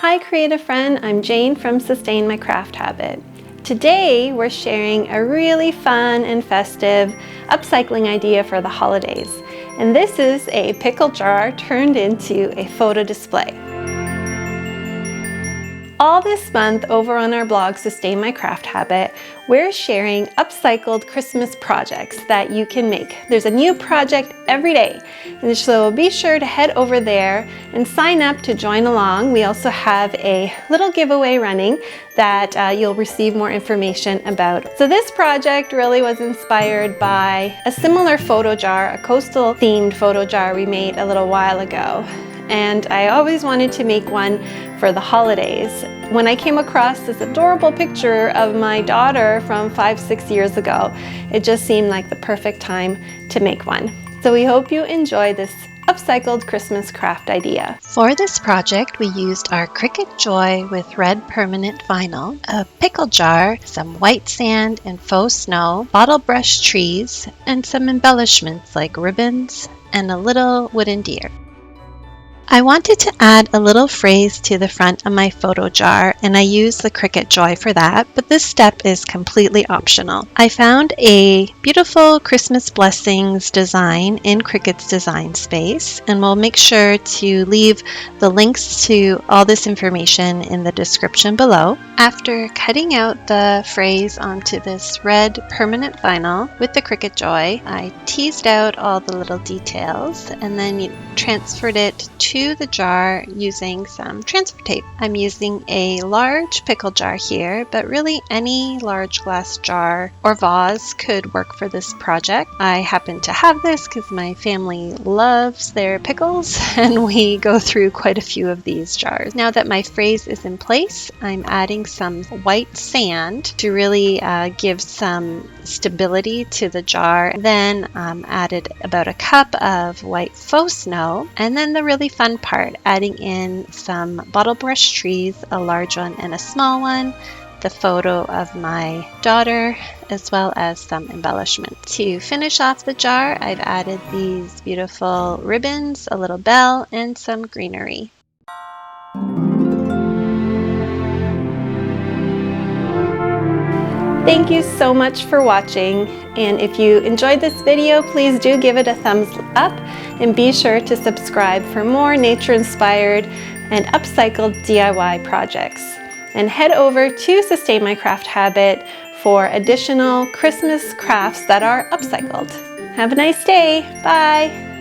Hi creative friend, I'm Jane from Sustain My Craft Habit. Today we're sharing a really fun and festive upcycling idea for the holidays. And this is a pickle jar turned into a photo display. All this month over on our blog Sustain My Craft Habit, we're sharing upcycled Christmas projects that you can make. There's a new project every day, and so be sure to head over there and sign up to join along. We also have a little giveaway running that you'll receive more information about. So this project really was inspired by a similar photo jar, a coastal themed photo jar we made a little while ago. And I always wanted to make one for the holidays. When I came across this adorable picture of my daughter from 5-6 years ago, it just seemed like the perfect time to make one. So we hope you enjoy this upcycled Christmas craft idea. For this project, we used our Cricut Joy with red permanent vinyl, a pickle jar, some white sand and faux snow, bottle brush trees, and some embellishments like ribbons and a little wooden deer. I wanted to add a little phrase to the front of my photo jar, and I used the Cricut Joy for that, but this step is completely optional. I found a beautiful Christmas blessings design in Cricut's design space, and we'll make sure to leave the links to all this information in the description below. After cutting out the phrase onto this red permanent vinyl with the Cricut Joy, I teased out all the little details and then transferred it to the jar using some transfer tape. I'm using a large pickle jar here, but really any large glass jar or vase could work for this project. I happen to have this because my family loves their pickles and we go through quite a few of these jars. Now that my phrase is in place, I'm adding some white sand to really give some stability to the jar. Then added about a cup of white faux snow, and then the really fun part, adding in some bottle brush trees, a large one and a small one, the photo of my daughter, as well as some embellishment. To finish off the jar, I've added these beautiful ribbons, a little bell, and some greenery. Thank you so much for watching, and if you enjoyed this video, please do give it a thumbs up and be sure to subscribe for more nature-inspired and upcycled DIY projects. And head over to Sustain My Craft Habit for additional Christmas crafts that are upcycled. Have a nice day. Bye.